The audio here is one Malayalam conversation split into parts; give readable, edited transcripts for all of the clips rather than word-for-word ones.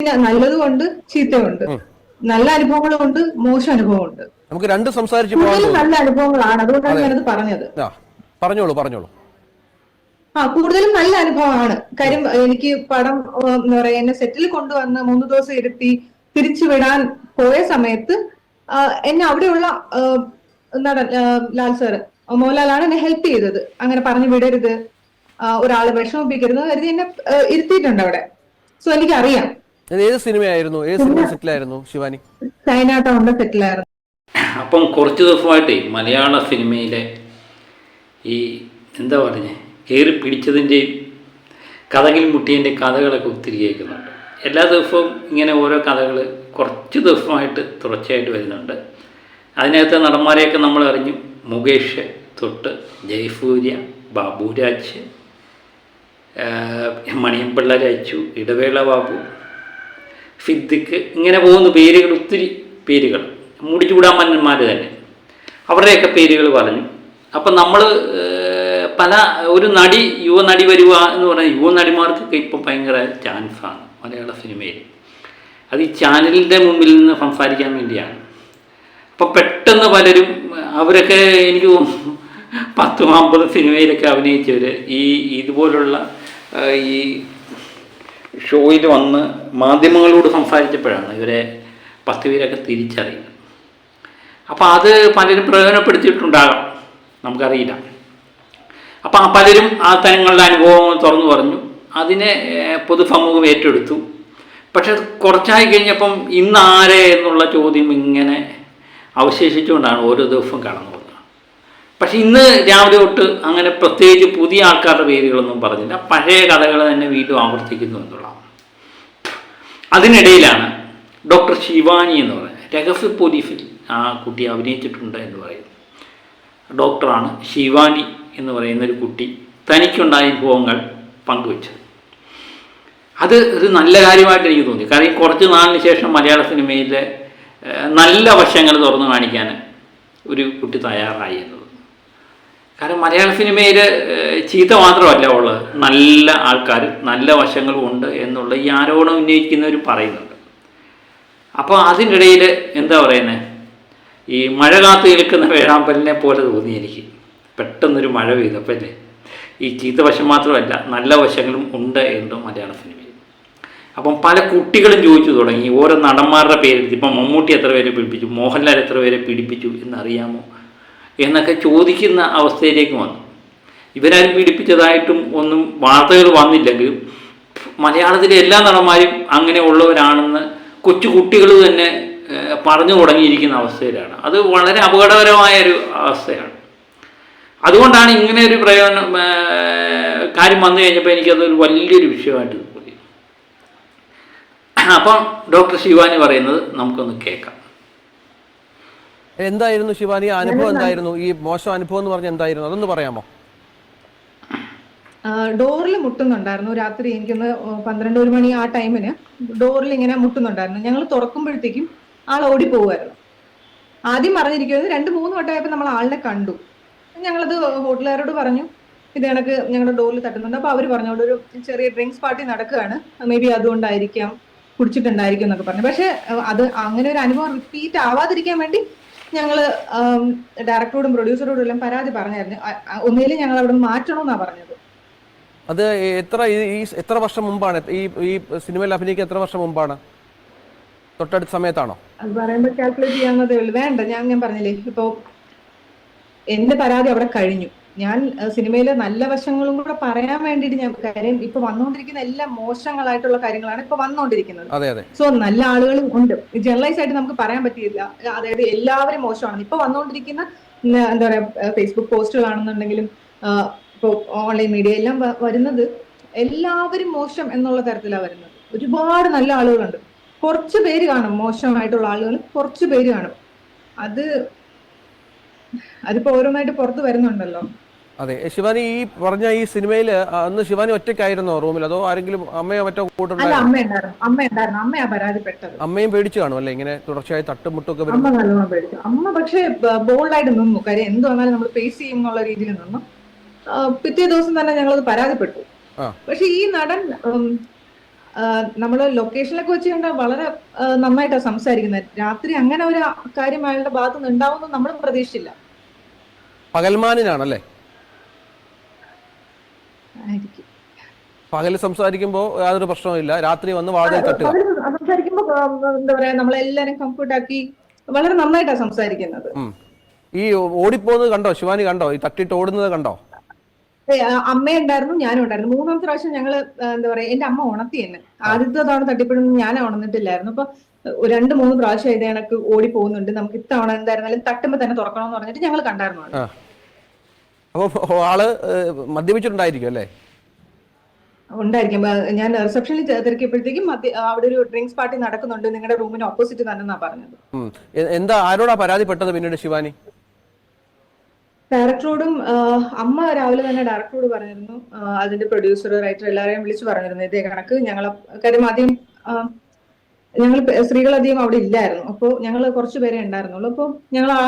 പിന്നെ നല്ലതുകൊണ്ട് ചീത്തയുണ്ട്, നല്ല അനുഭവങ്ങളുണ്ട് മോശം അനുഭവമുണ്ട്. നമുക്ക് രണ്ട് സംസാരിച്ച് കൂടുതലും നല്ല അനുഭവങ്ങളാണ്, അതുകൊണ്ടാണ് ഞാനത് പറഞ്ഞത്. പറഞ്ഞോളൂ പറഞ്ഞോളൂ. കൂടുതലും നല്ല അനുഭവമാണ്. കാര്യം എനിക്ക് പടം എന്താ പറയാ എന്നെ സെറ്റിൽ കൊണ്ടുവന്ന് 3 ദിവസം ഇരുത്തി തിരിച്ചു വിടാൻ പോയ സമയത്ത് എന്നെ അവിടെയുള്ള നടൻ ലാൽ സാറ്, മോഹൻലാലാണ് എന്നെ ഹെൽപ്പ് ചെയ്തത്. അങ്ങനെ പറഞ്ഞു വിടരുത്, ഒരാളെ വിഷമിപ്പിക്കരുത് കരുതി എന്നെ ഇരുത്തിയിട്ടുണ്ട് അവിടെ. സോ എനിക്കറിയാം. ഏത് സിനിമയായിരുന്നു, ഏത് സിനിമ സെറ്റിലായിരുന്നു ശിവാനി? ചൈന ടൗണിന്റെ സെറ്റിലായിരുന്നു. അപ്പം കുറച്ച് ദിവസമായിട്ട് മലയാള സിനിമയിലെ ഈ എന്താ പറഞ്ഞേ കയറി പിടിച്ചതിൻ്റെയും കഥകിൽ മുട്ടിയതിൻ്റെ കഥകളൊക്കെ ഒത്തിരി കേൾക്കുന്നുണ്ട്. എല്ലാ ദിവസവും ഇങ്ങനെ ഓരോ കഥകൾ കുറച്ച് ദിവസമായിട്ട് തുടർച്ചയായിട്ട് വരുന്നുണ്ട്. അതിനകത്ത് നടന്മാരെയൊക്കെ നമ്മൾ അറിഞ്ഞു. മുകേഷ് തൊട്ട് ജയസൂര്യ, ബാബുരാജ്, മണിയമ്പിള്ള രാജു, ഇടവേള ബാബു, സിദ്ദിഖ്, ഇങ്ങനെ പോകുന്ന പേരുകൾ, ഒത്തിരി പേരുകൾ, മുടിചൂടാമന്മാർ തന്നെ, അവരുടെയൊക്കെ പേരുകൾ പറഞ്ഞു. അപ്പം നമ്മൾ പല ഒരു നടി, യുവനടി വരിക എന്ന് പറഞ്ഞാൽ യുവനടിമാർക്കൊക്കെ ഇപ്പം ഭയങ്കര ചാൻസാണ് മലയാള സിനിമയിൽ. അത് ഈ ചാനലിൻ്റെ മുമ്പിൽ നിന്ന് സംസാരിക്കാൻ വേണ്ടിയാണ്. അപ്പം പെട്ടെന്ന് പലരും, അവരൊക്കെ എനിക്ക് 10-50 സിനിമയിലൊക്കെ അഭിനയിച്ചവർ ഈ ഇതുപോലുള്ള ഈ ഷോയിൽ വന്ന് മാധ്യമങ്ങളോട് സംസാരിച്ചപ്പോഴാണ് ഇവരെ 10 പേരൊക്കെ തിരിച്ചറിയുന്നത്. അപ്പോൾ അത് പലരും പ്രയോജനപ്പെടുത്തിയിട്ടുണ്ടാകാം, നമുക്കറിയില്ല. അപ്പം പലരും ആ തങ്ങളുടെ അനുഭവങ്ങൾ തുറന്നു പറഞ്ഞു. അതിനെ പൊതുസമൂഹം ഏറ്റെടുത്തു. പക്ഷെ കുറച്ചായി കഴിഞ്ഞപ്പം ഇന്നാരെ എന്നുള്ള ചോദ്യം ഇങ്ങനെ അവശേഷിച്ചുകൊണ്ടാണ് ഓരോ ദിവസവും കടന്നു പോകുന്നത്. പക്ഷെ ഇന്ന് രാവിലെ തൊട്ട് അങ്ങനെ പ്രത്യേകിച്ച് പുതിയ ആൾക്കാരുടെ പേരുകളൊന്നും പറഞ്ഞില്ല. പഴയ കഥകൾ തന്നെ വീണ്ടും ആവർത്തിക്കുന്നു എന്നുള്ളതാണ്. അതിനിടയിലാണ് ഡോക്ടർ ശിവാനി എന്ന് പറയുന്നത്, രഹസ്യ പോലീസിൽ ആ കുട്ടി അഭിനയിച്ചിട്ടുണ്ട് എന്ന് പറയുന്നു. ഡോക്ടറാണ് ശിവാനി എന്ന് പറയുന്നൊരു കുട്ടി തനിക്കുണ്ടായ അനുഭവങ്ങൾ പങ്കുവച്ചത്. അത് ഒരു നല്ല കാര്യമായിട്ട് എനിക്ക് തോന്നി. കാരണം കുറച്ച് നാളിന് ശേഷം മലയാള സിനിമയിലെ നല്ല വശങ്ങൾ തുറന്നു കാണിക്കാൻ ഒരു കുട്ടി തയ്യാറായി എന്നത്. കാരണം മലയാള സിനിമയിൽ ചീത്ത മാത്രമല്ല ഉള്ളത്, നല്ല ആൾക്കാർ, നല്ല വശങ്ങളും ഉണ്ട് എന്നുള്ള ഈ ആരോപണം ഉന്നയിക്കുന്നവരും പറയുന്നുണ്ട്. അപ്പോൾ അതിനിടയിൽ എന്താ പറയുന്നത്, ഈ മഴ കാത്തു നിൽക്കുന്ന വേഴാമ്പലിനെ പോലെ തോന്നി എനിക്ക്. പെട്ടെന്നൊരു മഴ പെയ്തപ്പല്ലേ ഈ ചീത്ത വശം മാത്രമല്ല നല്ല വശങ്ങളും ഉണ്ട് എന്ന് മലയാള സിനിമയിൽ. അപ്പം പല കുട്ടികളും ചോദിച്ചു തുടങ്ങി ഓരോ നടന്മാരുടെ പേരെടുത്ത്. ഇപ്പം മമ്മൂട്ടി എത്ര പേരെ പീഡിപ്പിച്ചു, മോഹൻലാൽ എത്ര പേരെ പീഡിപ്പിച്ചു എന്നറിയാമോ എന്നൊക്കെ ചോദിക്കുന്ന അവസ്ഥയിലേക്ക് വന്നു. ഇവരാരും പീഡിപ്പിച്ചതായിട്ടും ഒന്നും വാർത്തകൾ വന്നില്ലെങ്കിലും മലയാളത്തിലെ എല്ലാ നടന്മാരും അങ്ങനെ ഉള്ളവരാണെന്ന് കൊച്ചു കുട്ടികൾ തന്നെ പറഞ്ഞു തുടങ്ങിയിരിക്കുന്ന അവസ്ഥയിലാണ്. അത് വളരെ അപകടകരമായൊരു അവസ്ഥയാണ്. അതുകൊണ്ടാണ് ഇങ്ങനെ ഒരു കാര്യം വന്നു കഴിഞ്ഞപ്പോൾ എനിക്കതൊരു വലിയൊരു വിഷയമായിട്ട് തോന്നി. അപ്പം ഡോക്ടർ ശിവാനി പറയുന്നത് നമുക്കൊന്ന് കേൾക്കാം. എന്തായിരുന്നു ശിവാനി അനുഭവം? എന്തായിരുന്നു ഈ മോശം അനുഭവം എന്ന് പറഞ്ഞാൽ? എന്തായിരുന്നു അതൊന്ന് പറയാമോ? ഡോറിൽ മുട്ടുന്നുണ്ടായിരുന്നു രാത്രി. എനിക്കൊന്ന് 12-1 മണി ആ ടൈമിന് ഡോറിൽ ഇങ്ങനെ മുട്ടുന്നുണ്ടായിരുന്നു. ഞങ്ങൾ തുറക്കുമ്പോഴത്തേക്കും ആൾ ഓടി പോകുമായിരുന്നു. ആദ്യം പറഞ്ഞിരിക്കുന്നത് 2-3 വട്ടമായപ്പോൾ നമ്മൾ ആളിനെ കണ്ടു. ഞങ്ങളത് ഹോട്ടലുകാരോട് പറഞ്ഞു, ഇത് കണക്ക് ഞങ്ങളുടെ ഡോറിൽ തട്ടുന്നുണ്ട്. അപ്പോൾ അവർ പറഞ്ഞു അവിടെ ഒരു ചെറിയ ഡ്രിങ്ക്സ് പാർട്ടി നടക്കുകയാണ്, മേ ബി അതുകൊണ്ടായിരിക്കാം, കുടിച്ചിട്ടുണ്ടായിരിക്കും എന്നൊക്കെ പറഞ്ഞു. പക്ഷെ അത് അങ്ങനെ ഒരു അനുഭവം റിപ്പീറ്റ് ആവാതിരിക്കാൻ വേണ്ടി ഞങ്ങൾ ഡയറക്ടറോടും പ്രൊഡ്യൂസറോടും എല്ലാം പരാതി പറഞ്ഞായിരുന്നു. ഒന്നിലും ഞങ്ങൾ അവിടെ മാറ്റണമെന്നാണ് പറഞ്ഞത്. അത് എത്ര വർഷം മുമ്പാണ്? ഈ സിനിമയിൽ അഭിനയിക്കാൻ എത്ര വർഷം മുമ്പാണ്? തൊട്ടടുത്ത സമയത്താണോ? അത് പറയുമ്പോൾ കാൽക്കുലേറ്റ് ചെയ്യാവുന്നതേ ഉള്ളൂ. വേണ്ട, ഞാൻ പറഞ്ഞില്ലേ, ഇപ്പൊ എന്റെ പരാതി അവിടെ കഴിഞ്ഞു. ഞാൻ സിനിമയിലെ നല്ല വശങ്ങളും കൂടെ പറയാൻ വേണ്ടിയിട്ട് ഞാൻ, കാര്യം ഇപ്പൊ വന്നുകൊണ്ടിരിക്കുന്ന എല്ലാം മോശങ്ങളായിട്ടുള്ള കാര്യങ്ങളാണ് ഇപ്പൊ വന്നുകൊണ്ടിരിക്കുന്നത്. സോ നല്ല ആളുകളും ഉണ്ട്, ജനറലൈസ് ആയിട്ട് നമുക്ക് പറയാൻ പറ്റിയില്ല. അതായത് എല്ലാവരും മോശമാണ്. ഇപ്പൊ വന്നുകൊണ്ടിരിക്കുന്ന എന്താ പറയാ ഫേസ്ബുക്ക് പോസ്റ്റുകളാണെന്നുണ്ടെങ്കിലും ഇപ്പൊ ഓൺലൈൻ മീഡിയ എല്ലാം വരുന്നത് എല്ലാവരും മോശം എന്നുള്ള തരത്തിലാണ് വരുന്നത്. ഒരുപാട് നല്ല ആളുകളുണ്ട്, കുറച്ച് പേര് കാണും മോശമായിട്ടുള്ള ആളുകൾ, കുറച്ച് പേര് കാണും. അതിപ്പോ ഓരോന്നായിട്ട് പുറത്ത് വരുന്നുണ്ടല്ലോ. അതെ ശിവാനി, ഈ പറഞ്ഞ ഈ സിനിമയിൽ അന്ന് ശിവാനി ഒറ്റയ്ക്കായിരുന്നോ റൂമിൽ, അതോ ആരെങ്കിലും അമ്മയോ മറ്റോ കൂട്ടുണ്ടായിരുന്നു? അമ്മയാ പരാതിപ്പെട്ടത്. അമ്മയും പേടിച്ചു കാണും അല്ലെ, ഇങ്ങനെ തുടർച്ചയായി തട്ടുമുട്ടൊക്കെ? അമ്മ നല്ലോണം പേടിച്ചു. അമ്മ പക്ഷെ ബോൾഡായിട്ട് നിന്നു. കാര്യം എന്ത് വന്നാലും നമ്മൾ ഫേസ് ചെയ്യും എന്നുള്ള രീതിയിൽ നിന്നു. പിറ്റേ ദിവസം തന്നെ ഞങ്ങളത് പരാതിപ്പെട്ടു. പക്ഷെ ഈ നടൻ നമ്മള് ലൊക്കേഷനിലൊക്കെ വെച്ച് കണ്ടാൽ വളരെ നന്നായിട്ടാണ് സംസാരിക്കുന്നത്. രാത്രി അങ്ങനെ ഒരു കാര്യം അയാളുടെ ഭാഗത്ത് നിന്ന് ഉണ്ടാവുമെന്ന് നമ്മൾ പ്രതീക്ഷിച്ചില്ല. പകൽമാനിനാണല്ലേ? ആയിരിക്കും. പകല് സംസാരിക്കുമ്പോൾ യാതൊരു പ്രശ്നവുമില്ല, രാത്രി വന്ന് വാതിൽ തട്ടുക. സംസാരിക്കുമ്പോ എന്താ പറയാ, നമ്മളെല്ലാരും കംഫർട്ട് ആക്കി വളരെ നന്നായിട്ടാണ് സംസാരിക്കുന്നത്. ഈ ഓടിപ്പോകുന്നത് കണ്ടോ? ശിവാനി കണ്ടോ? ഈ തട്ടിട്ട് ഓടുന്നത് കണ്ടോ? അമ്മയുണ്ടായിരുന്നു, ഞാനും ഉണ്ടായിരുന്നു. മൂന്നാമത്തെ പ്രാവശ്യം ഞങ്ങള് എന്താ പറയാ, എന്റെ അമ്മ ഉണർത്തി എന്നെ. ആദ്യത്തെ തവണ തട്ടിപ്പോഴും ഞാൻ ഉണർന്നിട്ടില്ലായിരുന്നു. അപ്പൊ 2-3 പ്രാവശ്യം ഇത് കണക്ക് ഓടി പോകുന്നുണ്ട്, നമുക്ക് ഇത്തവണ എന്തായിരുന്നാലും തട്ടുമ്പോ തന്നെ തുറക്കണമെന്ന് പറഞ്ഞിട്ട് ഞങ്ങൾ കണ്ടായിരുന്നു. അപ്പൊ ആള് മദ്യപിച്ചിട്ടുണ്ടായിരിക്കും അല്ലേ? ഉണ്ടായിരിക്കും. ഞാൻ റിസപ്ഷനിൽ തിരക്കിയപ്പോഴത്തേക്കും അവിടെ ഒരു ഡ്രിങ്ക്സ് പാർട്ടി നടക്കുന്നുണ്ട്, നിങ്ങളുടെ റൂമിന് ഓപ്പോസിറ്റ് തന്നെ പറഞ്ഞത്. എന്താ, ആരോടാ പരാതിപ്പെട്ടത് പിന്നീട് ശിവാനി? ഡയറക്ടറോടും. അമ്മ രാവിലെ തന്നെ ഡയറക്ടറോട് പറഞ്ഞിരുന്നു, അതിന്റെ പ്രൊഡ്യൂസർ, റൈറ്റർ എല്ലാവരെയും വിളിച്ചു പറഞ്ഞിരുന്നു ഇതേ കണക്ക്. കാര്യം ആദ്യം ഞങ്ങൾ സ്ത്രീകളധികം അവിടെ ഇല്ലായിരുന്നു. അപ്പോൾ ഞങ്ങൾ കുറച്ചു പേരെ ഉണ്ടായിരുന്നുള്ളൂ. അപ്പോൾ ഞങ്ങൾ ആ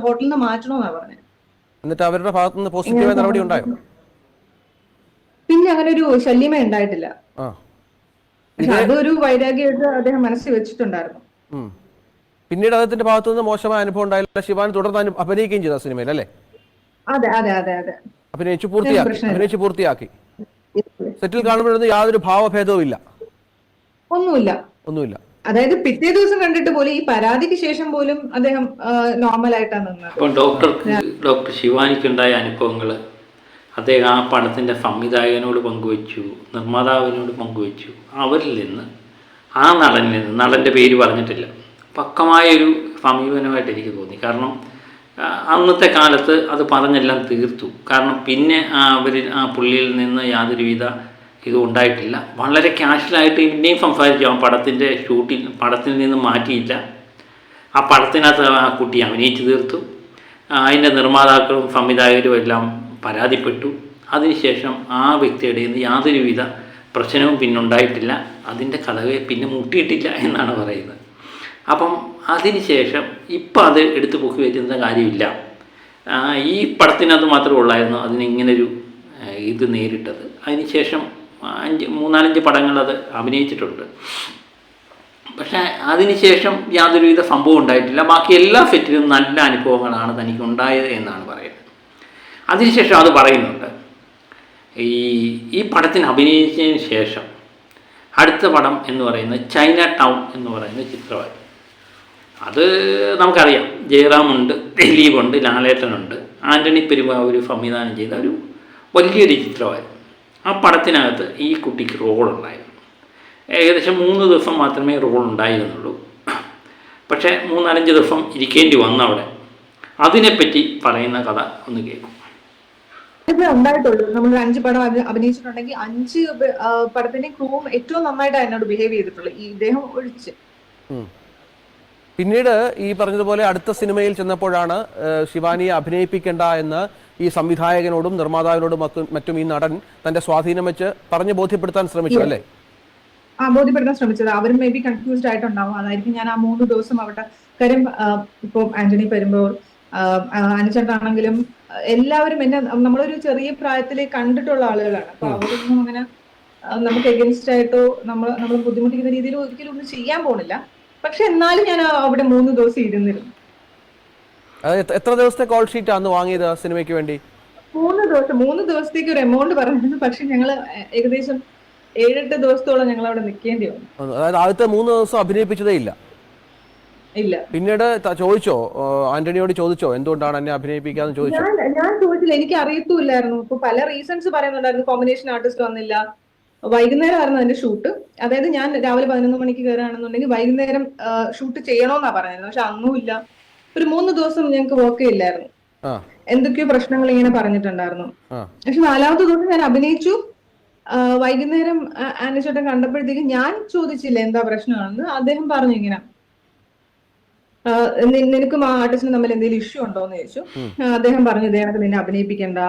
ഹോട്ടലിൽ നിന്ന് മാറ്റണമെന്നാണ് പറഞ്ഞത്. എന്നിട്ട് അവരുടെ ഭാഗത്തു നിന്ന് പോസിറ്റീവായ നടപടി ഉണ്ടായോ? പിന്നെ അങ്ങനെ ഒരു ശല്യമേ ഉണ്ടായിട്ടില്ല. പക്ഷെ അതൊരു വൈരാഗ്യമായിട്ട് അദ്ദേഹം മനസ്സിൽ വെച്ചിട്ടുണ്ടായിരുന്നു. പിന്നീട് അദ്ദേഹത്തിന്റെ ഭാഗത്തു നിന്ന് മോശമായ അനുഭവം ഉണ്ടായില്ല. ശിവാനി തുടർന്ന് അഭിനയിക്കുകയും ചെയ്ത സിനിമയിൽ അല്ലേ? അതെ അതെ അതെ അതെ, അഭിനയിച്ചു പൂർത്തിയാക്കി. സെറ്റിൽ കാണുമ്പോഴൊന്നും യാതൊരു ഭാവഭേദവും ഇല്ല? ഒന്നുമില്ല. അതായത് പിറ്റേ ദിവസം കണ്ടിട്ട് പോലും, ഈ പരാതിക്ക് ശേഷം പോലും അദ്ദേഹം നോർമൽ ആയിട്ടാണ് നിന്നത്. അപ്പോൾ ഡോക്ടർ ശിവാനിക്കുണ്ടായ അനുഭവങ്ങൾ അദ്ദേഹം ആ പടത്തിൻ്റെ സംവിധായകനോട് പങ്കുവച്ചു, നിർമ്മാതാവിനോട് പങ്കുവച്ചു. അവരിൽ നിന്ന്, ആ നടനിൽ നിന്ന്, നടൻ്റെ പേര് പറഞ്ഞിട്ടില്ല, പക്കമായൊരു സമീപനമായിട്ട് എനിക്ക് തോന്നി. കാരണം അന്നത്തെ കാലത്ത് അത് പറഞ്ഞെല്ലാം തീർത്തു. കാരണം പിന്നെ ആ പുള്ളിയിൽ നിന്ന് യാതൊരുവിധ ഇതും ഉണ്ടായിട്ടില്ല. വളരെ കാഷ്വലായിട്ട് പിന്നെയും സംസാരിച്ചു. ആ പടത്തിൻ്റെ പടത്തിൽ നിന്ന് മാറ്റിയില്ല. ആ പടത്തിനകത്ത് ആ കുട്ടി അഭിനയിച്ചു തീർത്തു. അതിൻ്റെ നിർമ്മാതാക്കളും സംവിധായകരും എല്ലാം പരാതിപ്പെട്ടു. അതിനുശേഷം ആ വ്യക്തിയുടെ നിന്ന് യാതൊരുവിധ പ്രശ്നവും പിന്നുണ്ടായിട്ടില്ല. അതിൻ്റെ കഥയെ പിന്നെ മുട്ടിയിട്ടില്ല എന്നാണ് പറയുന്നത്. അപ്പം അതിനുശേഷം ഇപ്പം അത് എടുത്തു പൊക്കി വയ്ക്കുന്ന കാര്യമില്ല. ഈ പടത്തിനകത്ത് മാത്രമേ ഉള്ളായിരുന്നു അതിനിങ്ങനൊരു ഇത് നേരിട്ടത്. അതിനുശേഷം 3-4 പടങ്ങൾ അത് അഭിനയിച്ചിട്ടുണ്ട്. പക്ഷേ അതിനുശേഷം യാതൊരുവിധ സംഭവം ഉണ്ടായിട്ടില്ല. ബാക്കി എല്ലാ സെറ്റിലും നല്ല അനുഭവങ്ങളാണ് തനിക്കുണ്ടായത് എന്നാണ് പറയുന്നത്. അതിനുശേഷം അത് പറയുന്നുണ്ട്, ഈ പടത്തിന് അഭിനയിച്ചതിന് ശേഷം അടുത്ത പടം എന്ന് പറയുന്നത് ചൈന ടൗൺ എന്ന് പറയുന്ന ചിത്രമായി. അത് നമുക്കറിയാം, ജയറാമുണ്ട്, ദിലീപുണ്ട്, ലാലേട്ടനുണ്ട്, ആൻ്റണി പെരുമ്പാവൂർ സംവിധാനം ചെയ്ത ഒരു വലിയൊരു ചിത്രമായിരുന്നു. ആ പടത്തിനകത്ത് ഈ കുട്ടിക്ക് റോളുണ്ടായിരുന്നു. ഏകദേശം 3 ദിവസം മാത്രമേ റോൾ ഉണ്ടായിരുന്നുള്ളൂ. പക്ഷേ 3-4 ദിവസം ഇരിക്കേണ്ടി വന്നു അവിടെ. അതിനെപ്പറ്റി പറയുന്ന കഥ ഒന്ന് കേൾക്കും. ഉണ്ടായിട്ടുള്ളൂ. നമ്മൾ 5 പടം അഭിനയിച്ചിട്ടുണ്ടെങ്കിൽ 5 പടത്തിന്റെ ക്രൂവും ഏറ്റവും നന്നായിട്ട് എന്നോട് ബിഹേവ് ചെയ്തിട്ടുള്ളൂ, ഈ ഇദ്ദേഹം ഒഴിച്ച്. പിന്നീട് ഈ പറഞ്ഞതുപോലെ അടുത്ത സിനിമയിൽ ചെന്നപ്പോഴാണ് ശിവാനിയെ അഭിനയിപ്പിക്കേണ്ട എന്ന് ഈ സംവിധായകനോടും നിർമ്മാതാവിനോടും മറ്റും ഈ നടൻ തന്റെ സ്വാധീനം വെച്ച് പറഞ്ഞ് ബോധ്യപ്പെടുത്താൻ ശ്രമിച്ചു അല്ലേ? ബോധ്യപ്പെടുത്താൻ ശ്രമിച്ചത്. അവരും മേ ബി കൺഫ്യൂസ്ഡ് ആയിട്ടുണ്ടാവും. അതായിരിക്കും ഞാൻ ആ 3 ദിവസം അവിടെ. കാര്യം ഇപ്പൊ ആന്റണി പെരുമ്പാവൂർ, അനുചേട്ടനാണെങ്കിലും എല്ലാവരും എന്നെ നമ്മളൊരു ചെറിയ പ്രായത്തില് കണ്ടിട്ടുള്ള ആളുകളാണ്. അപ്പൊ അവരൊന്നും അങ്ങനെ നമുക്ക് എഗൻസ്റ്റ് ആയിട്ടോ നമ്മൾ ബുദ്ധിമുട്ടിക്കുന്ന രീതിയിൽ ഒരിക്കലും ഒന്നും ചെയ്യാൻ പോണില്ല. പക്ഷെ എന്നാലും ഞാൻ അവിടെ 3 ദിവസം ഇരുന്നിരുന്നു. എത്ര ദിവസത്തെ കോൾ ഷീറ്റ് ആണ് വാങ്ങിയത് സിനിമയ്ക്ക് വേണ്ടി? 3 ദിവസത്തേക്ക് ഒരു എമൗണ്ട് പറഞ്ഞിരുന്നു. പക്ഷെ ഞങ്ങള് ഏകദേശം 7-8 ദിവസത്തോളം ഞങ്ങൾ അവിടെ നിൽക്കേണ്ടി വന്നു. അതായത് ആദ്യത്തെ 3 ദിവസം അഭിനയിപ്പിച്ചതേ ഇല്ല? പിന്നീട് ചോദിച്ചോ, ആന്റണിയോട് ചോദിച്ചോ എന്തുകൊണ്ടാണ് എന്നെ അഭിനയിപ്പിക്കാന്ന് ചോദിച്ചോ? ഞാൻ ചോദിച്ചില്ല, എനിക്ക് അറിയത്തുമില്ലായിരുന്നു. ഇപ്പൊ പല റീസൺസ് പറയുന്നുണ്ടായിരുന്നു. കോമ്പിനേഷൻ ആർട്ടിസ്റ്റ് വന്നില്ല, വൈകുന്നേരം ആയിരുന്നു അതിന്റെ ഷൂട്ട്. അതായത് ഞാൻ രാവിലെ 11 മണിക്ക് കയറുകയാണെന്നുണ്ടെങ്കിൽ വൈകുന്നേരം ഷൂട്ട് ചെയ്യണമെന്നാ പറഞ്ഞത്. പക്ഷെ അന്നും ഇല്ല. ഒരു 3 ദിവസം ഞങ്ങൾക്ക് വർക്ക് ഇല്ലായിരുന്നു. എന്തൊക്കെയോ പ്രശ്നങ്ങൾ ഇങ്ങനെ പറഞ്ഞിട്ടുണ്ടായിരുന്നു. പക്ഷെ 4ാമത്തെ ദിവസം ഞാൻ അഭിനയിച്ചു. വൈകുന്നേരം ആനച്ചേട്ടൻ കണ്ടപ്പോഴത്തേക്കും ഞാൻ ചോദിച്ചില്ല എന്താ പ്രശ്നമാണെന്ന്. അദ്ദേഹം പറഞ്ഞു ഇങ്ങനെ, നിനക്കും ആ ആർട്ടിസ്റ്റിനും തമ്മിൽ എന്തെങ്കിലും ഇഷ്യൂ ഉണ്ടോന്ന് ചോദിച്ചു. അദ്ദേഹം പറഞ്ഞു ഇദ്ദേഹത്തെ നിന്നെ അഭിനയിപ്പിക്കണ്ട,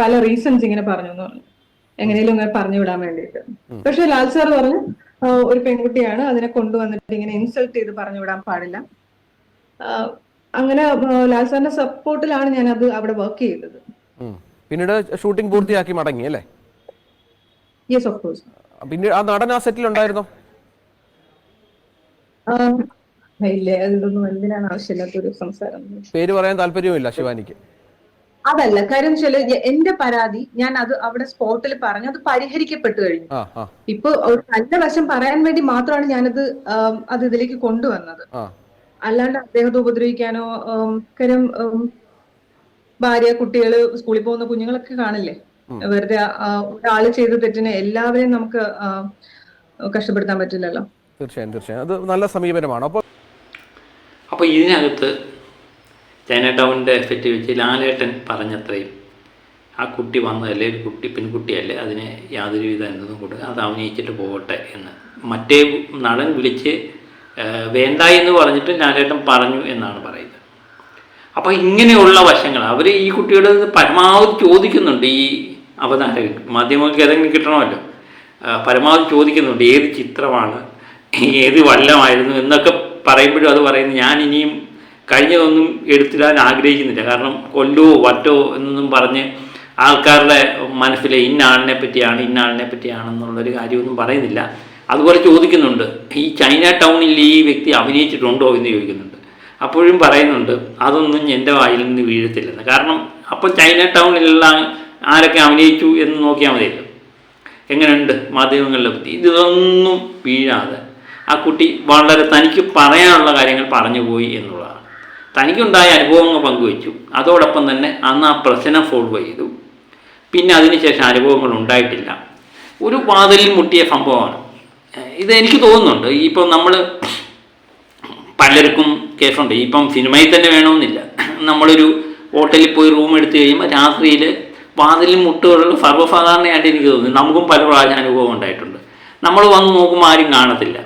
പല റീസൺസ് ഇങ്ങനെ പറഞ്ഞു എന്ന് പറഞ്ഞു, എങ്ങനെയും ഇങ്ങനെ പറഞ്ഞു വിടാൻ വേണ്ടിയിട്ട്. പക്ഷെ ലാൽ സാർ പറഞ്ഞു ഒരു പെൺകുട്ടിയാണ്, അതിനെ കൊണ്ടുവന്നിട്ട് ഇങ്ങനെ ഇൻസൾട്ട് ചെയ്ത് പറഞ്ഞു വിടാൻ പാടില്ല. അങ്ങനെ ലാൽ സാറിന്റെ സപ്പോർട്ടിലാണ് ഞാൻ അത് അവിടെ വർക്ക് ചെയ്തത്. പിന്നീട് ഷൂട്ടിംഗ് പൂർത്തിയാക്കി മടങ്ങി അല്ലേ? Yes, of course. പിന്നെ ആ നടൻ ആ സെറ്റിൽ ഉണ്ടായിരുന്നോ? ഇല്ല, അതിലൊന്നും എന്തിനാണ് ആവശ്യമില്ലാത്തൊരു സംസാരം. പേര് പറയാൻ താല്പര്യമില്ല ശിവാനിക്ക്. അതല്ല കാര്യം വെച്ചാല് എന്റെ പരാതി ഞാൻ അത് അവിടെ സ്പോട്ടിൽ പറഞ്ഞു, അത് പരിഹരിക്കപ്പെട്ടു കഴിഞ്ഞു. ഇപ്പൊ ഒരു നല്ല വശം പറയാൻ വേണ്ടി മാത്രമാണ് ഞാനത് അത് ഇതിലേക്ക് കൊണ്ടുവന്നത്. അല്ലാണ്ട് അദ്ദേഹത്തെ ഉപദ്രവിക്കാനോ, കാര്യം ഭാര്യ, കുട്ടികള്, സ്കൂളിൽ പോകുന്ന കുഞ്ഞുങ്ങളൊക്കെ കാണില്ലേ, വെറുതെ ഒരാള് ചെയ്ത തെറ്റിന് എല്ലാവരെയും നമുക്ക് കഷ്ടപ്പെടുത്താൻ പറ്റില്ലല്ലോ. തീർച്ചയായും തീർച്ചയായും അത് നല്ല സമീപനമാണ്. അപ്പോൾ ഇതിനകത്ത് ചൈന ടൗണിൻ്റെ എഫക്റ്റ് വെച്ച് ലാലേട്ടൻ പറഞ്ഞത്രയും ആ കുട്ടി വന്നതല്ലേ, ഒരു കുട്ടി പെൺകുട്ടിയല്ലേ, അതിന് യാതൊരുവിധ എന്നതും കൂടെ അത് അഭിനയിച്ചിട്ട് പോകട്ടെ എന്ന് മറ്റേ നടൻ വിളിച്ച് വേണ്ട എന്ന് പറഞ്ഞിട്ട് ലാലേട്ടൻ പറഞ്ഞു എന്നാണ് പറയുന്നത്. അപ്പോൾ ഇങ്ങനെയുള്ള വശങ്ങൾ അവർ ഈ കുട്ടിയോട് പരമാവധി ചോദിക്കുന്നുണ്ട്. ഈ അവതാരകൻ മാധ്യമങ്ങൾക്ക് ഏതെങ്കിലും കിട്ടണമല്ലോ, പരമാവധി ചോദിക്കുന്നുണ്ട് ഏത് ചിത്രമാണ്, ഏത് വല്ലമായിരുന്നു എന്നൊക്കെ പറയുമ്പോഴും അത് പറയുന്നത് ഞാൻ ഇനിയും കഴിഞ്ഞതൊന്നും എടുത്തിടാൻ ആഗ്രഹിക്കുന്നില്ല. കാരണം കൊല്ലോ വറ്റോ എന്നൊന്നും പറഞ്ഞ് ആൾക്കാരുടെ മനസ്സിൽ ഇന്ന ആളിനെ പറ്റിയാണെന്നുള്ളൊരു കാര്യമൊന്നും പറയുന്നില്ല. അതുപോലെ ചോദിക്കുന്നുണ്ട് ഈ ചൈന ടൗണിൽ ഈ വ്യക്തി അഭിനയിച്ചിട്ടുണ്ടോ എന്ന് ചോദിക്കുന്നുണ്ട്. അപ്പോഴും പറയുന്നുണ്ട് അതൊന്നും എൻ്റെ വായിൽ നിന്ന് വീഴത്തില്ലെന്ന്. കാരണം അപ്പോൾ ചൈന ടൗണിലുള്ള ആരൊക്കെ അഭിനയിച്ചു എന്ന് നോക്കിയാൽ മതിയല്ലോ, എങ്ങനെയുണ്ട് മാധ്യമങ്ങളിലെ പറ്റി. ഇതൊന്നും വീഴാതെ ആ കുട്ടി വളരെ തനിക്ക് പറയാനുള്ള കാര്യങ്ങൾ പറഞ്ഞു പോയി എന്നുള്ളതാണ്. തനിക്കുണ്ടായ അനുഭവങ്ങൾ പങ്കുവച്ചു. അതോടൊപ്പം തന്നെ അന്ന് ആ പ്രശ്നം ഫോളോ ചെയ്തു. പിന്നെ അതിനുശേഷം അനുഭവങ്ങൾ ഉണ്ടായിട്ടില്ല. ഒരു വാതിലിൽ മുട്ടിയ സംഭവമാണ് ഇത്. എനിക്ക് തോന്നുന്നുണ്ട് ഇപ്പം നമ്മൾ പലർക്കും കേസുണ്ട്. ഇപ്പം സിനിമയിൽ തന്നെ വേണമെന്നില്ല. നമ്മളൊരു ഹോട്ടലിൽ പോയി റൂം എടുത്തു കഴിയുമ്പോൾ രാത്രിയിൽ വാതിലിൽ മുട്ടുകളുള്ള സർവ്വസാധാരണയായിട്ട് എനിക്ക് തോന്നുന്നു. നമുക്കും പല പ്രാവശ്യം അനുഭവം ഉണ്ടായിട്ടുണ്ട്. നമ്മൾ വന്ന് നോക്കുമ്പോൾ ആരും കാണത്തില്ല.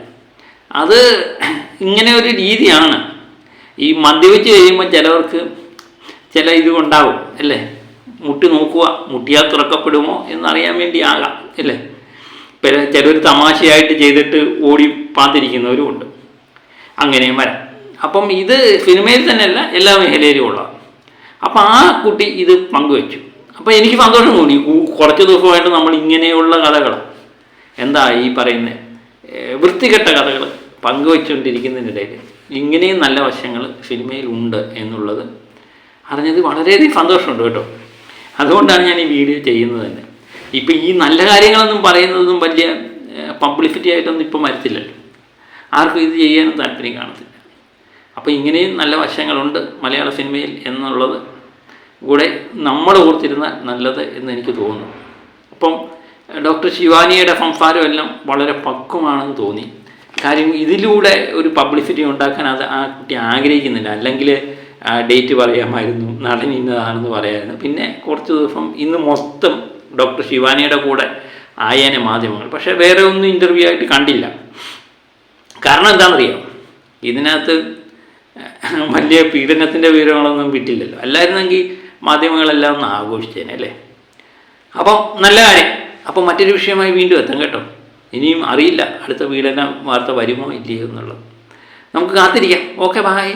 അത് ഇങ്ങനെ ഒരു രീതിയാണ്. ഈ മദ്യപിച്ച് കഴിയുമ്പോൾ ചിലവർക്ക് ചില ഇതുണ്ടാവും അല്ലേ, മുട്ടി നോക്കുക, മുട്ടിയാൽ തുറക്കപ്പെടുമോ എന്നറിയാൻ വേണ്ടി ആകാം അല്ലേ. ചിലർ തമാശയായിട്ട് ചെയ്തിട്ട് ഓടി പാത്തിരിക്കുന്നവരുമുണ്ട്, അങ്ങനെയും വരാം. അപ്പം ഇത് സിനിമയിൽ തന്നെയല്ല, എല്ലാ മേഖലയിലും ഉള്ളതാണ്. അപ്പം ആ കുട്ടി ഇത് പങ്കുവെച്ചു. അപ്പം എനിക്ക് സന്തോഷം തോന്നി. കുറച്ച് ദിവസമായിട്ട് നമ്മൾ ഇങ്ങനെയുള്ള കഥകൾ, എന്താ ഈ പറയുന്നത് വൃത്തികെട്ട കഥകൾ പങ്കുവെച്ചുകൊണ്ടിരിക്കുന്നതിനിടയിൽ ഇങ്ങനെയും നല്ല വശങ്ങൾ സിനിമയിൽ ഉണ്ട് എന്നുള്ളത് അറിഞ്ഞത് വളരെയധികം സന്തോഷമുണ്ട് കേട്ടോ. അതുകൊണ്ടാണ് ഞാൻ ഈ വീഡിയോ ചെയ്യുന്നത് തന്നെ. ഇപ്പം ഈ നല്ല കാര്യങ്ങളൊന്നും പറയുന്നതൊന്നും വലിയ പബ്ലിസിറ്റി ആയിട്ടൊന്നും ഇപ്പം വരത്തില്ലല്ലോ, ആർക്കും ഇത് ചെയ്യാനും താല്പര്യം കാണത്തില്ല. അപ്പോൾ ഇങ്ങനെയും നല്ല വശങ്ങളുണ്ട് മലയാള സിനിമയിൽ എന്നുള്ളത് കൂടെ നമ്മൾ ഓർത്തിരുന്ന നല്ലത് എന്ന് എനിക്ക് തോന്നുന്നു. അപ്പം ഡോക്ടർ ശിവാനിയുടെ സംസാരമെല്ലാം വളരെ പക്വമാണെന്ന് തോന്നി. കാര്യം ഇതിലൂടെ ഒരു പബ്ലിസിറ്റി ഉണ്ടാക്കാൻ അത് ആ കുട്ടി ആഗ്രഹിക്കുന്നില്ല. അല്ലെങ്കിൽ ഡേറ്റ് പറയാമായിരുന്നു, നടൻ ഇന്നതാണെന്ന് പറയാമായിരുന്നു. പിന്നെ കുറച്ച് ദിവസം ഇന്ന് മൊത്തം ഡോക്ടർ ശിവാനിയുടെ കൂടെ ആയേനെ മാധ്യമങ്ങൾ. പക്ഷേ വേറെ ഒന്നും ഇൻ്റർവ്യൂ ആയിട്ട് കണ്ടില്ല. കാരണം എന്താണെന്നറിയാം, ഇതിനകത്ത് വലിയ പീഡനത്തിൻ്റെ വിവരങ്ങളൊന്നും വിട്ടില്ലല്ലോ. അല്ലായിരുന്നെങ്കിൽ മാധ്യമങ്ങളെല്ലാം ഒന്ന് ആഘോഷിച്ചേനെ അല്ലേ. അപ്പം നല്ല കാര്യം. അപ്പം മറ്റൊരു വിഷയമായി വീണ്ടും എത്താം കേട്ടോ. ഇനിയും അറിയില്ല അടുത്ത പീഡന വാർത്ത വരുമോ ഇല്ലയോ എന്നുള്ളത്. നമുക്ക് കാത്തിരിക്കാം. Okay, by.